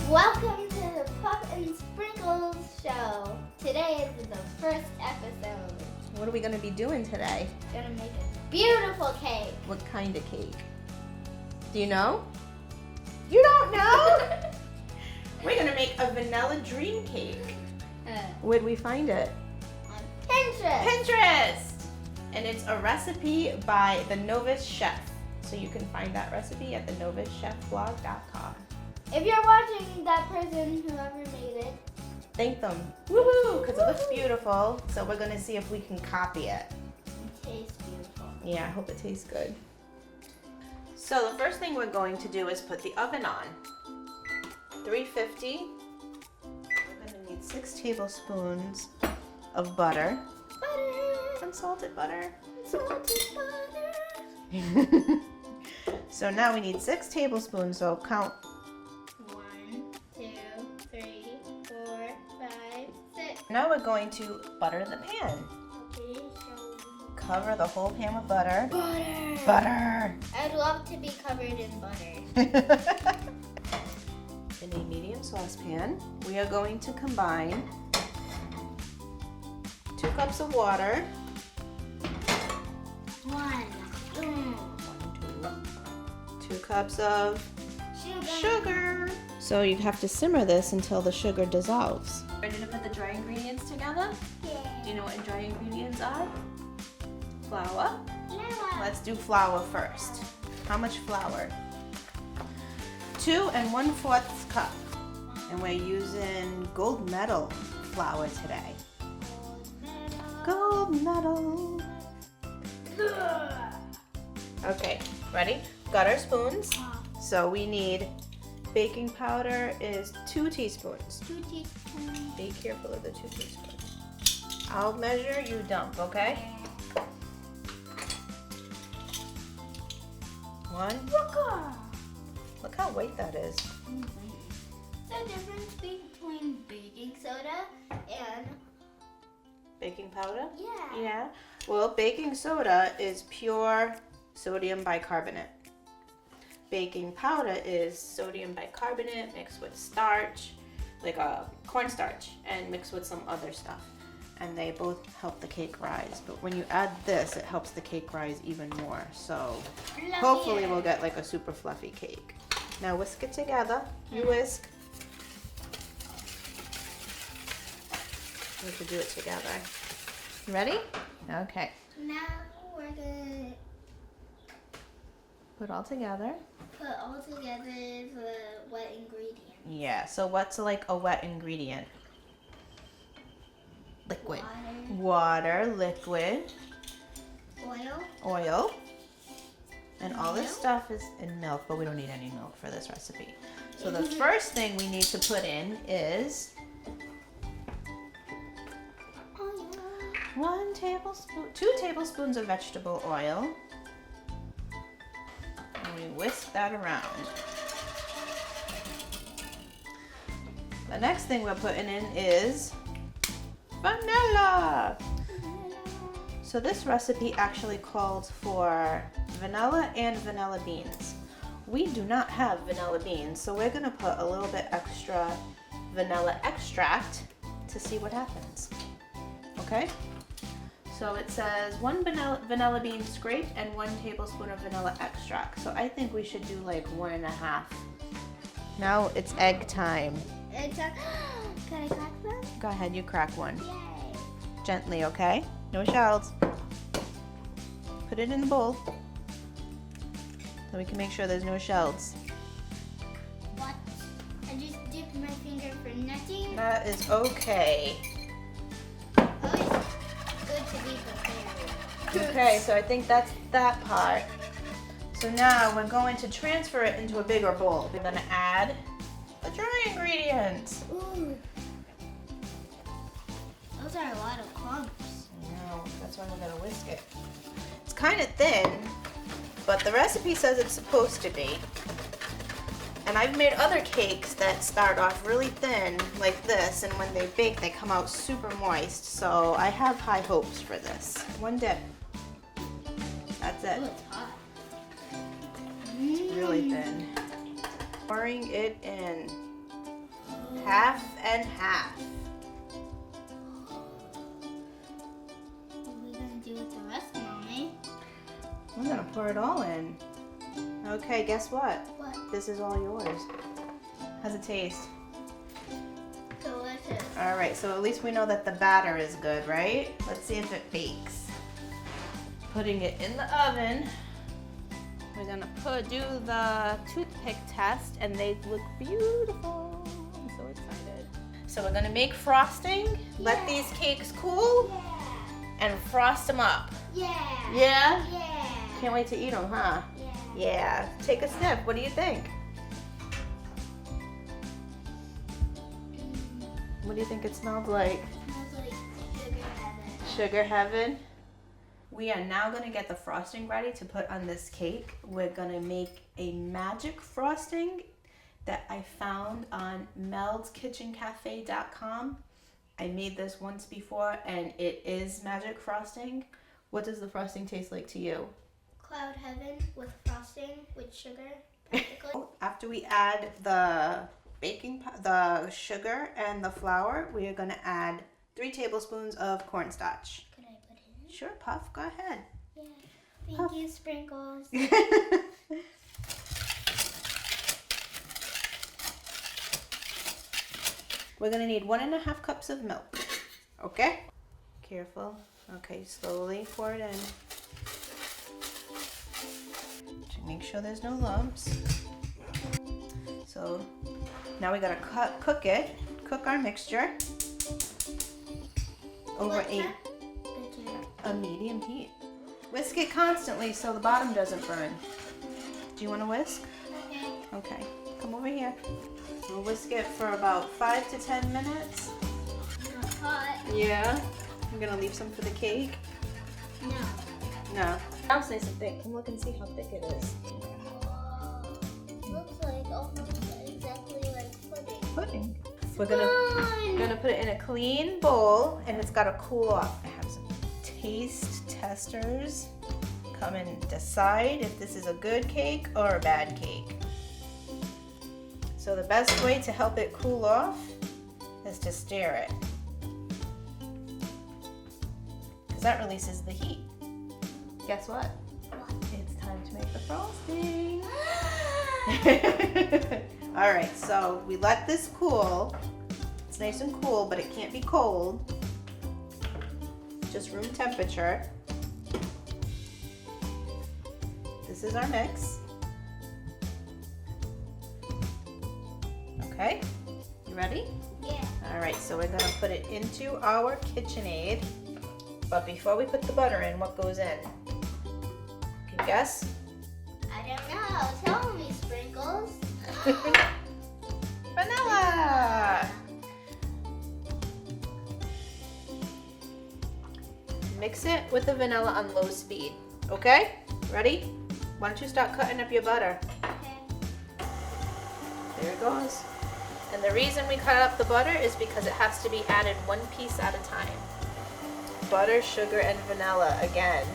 Welcome to the Puff and Sprinkles show. Today is the first episode. What are we going to be doing today? Gonna make a beautiful cake. What kind of cake? Do you know? You don't know? We're going to make a vanilla dream cake. Where'd we find it? On Pinterest. Pinterest! And it's a recipe by the Novice Chef. So you can find that recipe at thenoviceChefblog.com. If you're watching that person, whoever made it, Thank them. Woohoo! Because it looks beautiful. So we're going to see if we can copy it. it tastes beautiful. Yeah, I hope it tastes good. So the first thing we're going to do is put the oven on. 350. We're going to need 6 tablespoons of butter. Butter. Unsalted butter. Salted butter. So now we need 6 tablespoons, so count. 1, 2, 3, 4, 5, 6. Now we're going to butter the pan. Okay, so Cover the whole pan with butter. butter. Butter! I'd love to be covered in butter. In a medium saucepan, we are going to combine 2 cups of water. 1. 2 cups of Sugar. sugar. So you have to simmer this until the sugar dissolves. Ready to put the dry ingredients together? Do Yeah. you know what dry ingredients are? Flour. Flour. Let's do flour first. How much flour? 2 1/4 cup. And we're using gold medal flour today. Gold medal. Okay, ready? Got our spoons. So we need baking powder is 2 teaspoons. 2 teaspoons. Be careful of the 2 teaspoons. I'll measure, you dump, okay? 1. Look how white that is. The difference between baking soda and Baking powder? yeah. Yeah. Well, baking soda is pure sodium bicarbonate. Baking powder is sodium bicarbonate mixed with starch, like a cornstarch, and mixed with some other stuff. And they both help the cake rise. But when you add this, it helps the cake rise even more. So hopefully we'll get like a super fluffy cake. Now whisk it together. You whisk. We have to do it together. You ready? Okay. Now we're gonna Put all together. put all together the wet ingredients. Yeah, so what's like a wet ingredient? Liquid. Water, Water, liquid, oil, oil. And all this Milk? stuff is in milk, but we don't need any milk for this recipe. So the first thing we need to put in is oil. 1 tablespoon, 2 tablespoons of vegetable oil. And we whisk that around. The next thing we're putting in is vanilla. So this recipe actually calls for vanilla and vanilla beans. We do not have vanilla beans, so we're gonna put a little bit extra vanilla extract to see what happens. Okay? So it says 1 vanilla bean scraped and 1 tablespoon of vanilla extract. So I think we should do like 1.5. Now it's egg time. It's a, can I crack them? Go ahead, you crack one. Yay. Gently, okay? No shells. Put it in the bowl so we can make sure there's no shells. What? I just dipped my finger for nothing. That is okay. Always good to be prepared. Okay, so I think that's that part. So now we're going to transfer it into a bigger bowl. We're gonna add the dry ingredients. Ooh. Those are a lot of clumps. No, that's why we're gonna whisk it. It's kind of thin, but the recipe says it's supposed to be. And I've made other cakes that start off really thin, like this, and when they bake, they come out super moist. So I have high hopes for this. 1 dip. That's it. Oh, it's hot. It's really thin. Pouring it in. half and half. What are we gonna do with the rest, Mommy? We're gonna pour it all in. Okay, guess what? What? This is all yours. How's it taste? Delicious. All right, so at least we know that the batter is good, right? Let's see if it bakes. Putting it in the oven. We're gonna do the toothpick test, and they look beautiful. I'm so excited. So we're gonna make frosting, let Yeah. these cakes cool, Yeah. and frost them up. Yeah. Yeah? Yeah. Can't wait to eat them, huh? Yeah. Yeah. Take a sniff. What do you think? What do you think it smells like? Smells like sugar heaven. Sugar heaven. We are now going to get the frosting ready to put on this cake. We're going to make a magic frosting that I found on meldskitchencafe.com. I made this once before and it is magic frosting. What does the frosting taste like to you? Cloud heaven with frosting with sugar, practically. After we add the the sugar and the flour, we are going to add 3 tablespoons of cornstarch. Could I put it in? Sure, Puff, go ahead. Yeah. Thank you, Sprinkles. We're gonna need 1.5 cups of milk. Okay? Careful. Okay, slowly pour it in. Make sure there's no lumps. So now we gotta cook our mixture over What's a that? medium heat. Whisk it constantly so the bottom doesn't burn. Do you want to whisk? Okay. Okay, come over here. We'll whisk it for about 5 to 10 minutes. Not hot. Yeah. I'm gonna leave some for the cake. No. No. I'll say something. Come look and see how thick it is. Looks like almost exactly like pudding. Pudding. We're gonna put it in a clean bowl, and it's gotta cool off. I have some taste testers. Come and decide if this is a good cake or a bad cake. So the best way to help it cool off is to stir it, because that releases the heat. Guess what? It's time to make the frosting. All right, so we let this cool. It's nice and cool, but it can't be cold. Just room temperature. This is our mix. Okay, you ready? Yeah. All right, so we're gonna put it into our KitchenAid. But before we put the butter in, what goes in? Can you guess? I don't know. Tell me, Sprinkles. Vanilla! Mix it with the vanilla on low speed. Okay? Ready? Why don't you start cutting up your butter? Okay. There it goes. And the reason we cut up the butter is because it has to be added 1 piece at a time. Butter, sugar, and vanilla again.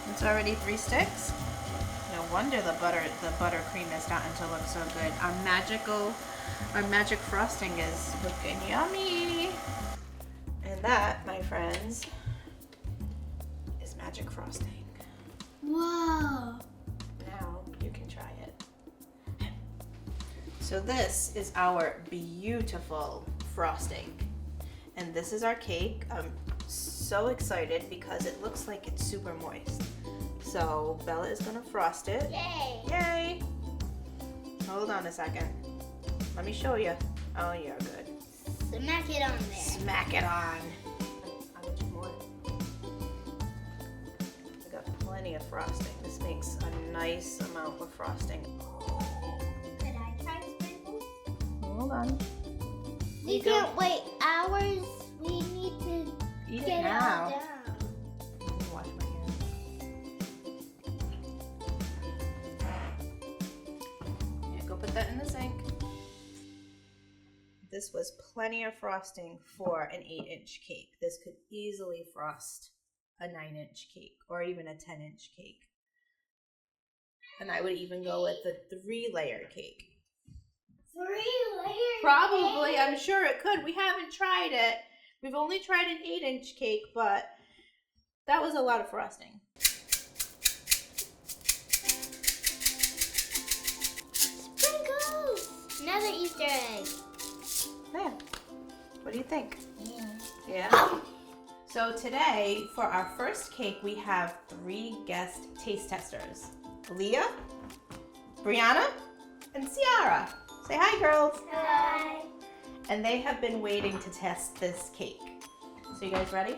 It's already 3 sticks. No wonder the buttercream is starting to look so good. Our magic frosting is looking yummy. And that, my friends, is magic frosting. Whoa. Now you can try it. So this is our beautiful frosting. And this is our cake. I'm so excited because it looks like it's super moist. So Bella is gonna frost it. Yay. Yay! Hold on a second. Let me show you. Oh, you're good. Smack it on there. Smack it on. How much more? We got plenty of frosting. This makes a nice amount of frosting. Could I try Sprinkles? Hold on. We can't wait hours. We need to Eat it get it all now. down. Let me wash my hands. Yeah, go put that in the sink. This was plenty of frosting for an 8-inch cake. This could easily frost a 9-inch cake or even a 10-inch cake. And I would even go with the 3-layer cake. 3-layer Probably, cake? I'm sure it could. We haven't tried it. We've only tried an 8-inch cake, but that was a lot of frosting. Sprinkles! Another Easter egg. There. What do you think? Yeah. Yeah? So today, for our first cake, we have 3 guest taste testers. Leah, Brianna, and Ciara. Say hi, girls. Hi. And they have been waiting to test this cake. So you guys ready?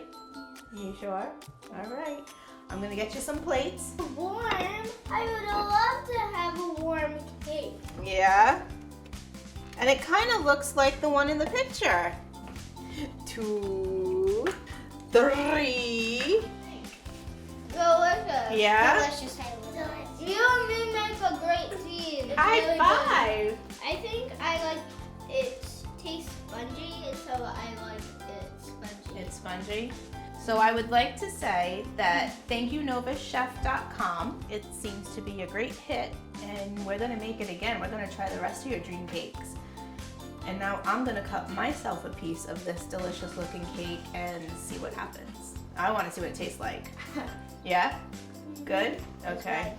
You sure? All right. I'm gonna get you some plates. Warm? I would love to have a warm cake. Yeah. And it kind of looks like the one in the picture. 2, 3. Delicious. Yeah? Delicious. You and me make a great team. It's High really five. good. I think I like it tastes spongy, and so I like it spongy. It's spongy. So I would like to say that thank you novuschef.com. It seems to be a great hit, and we're gonna make it again. We're gonna try the rest of your dream cakes. And now I'm gonna cut myself a piece of this delicious looking cake and see what happens. I wanna see what it tastes like. Yeah? Good? Okay.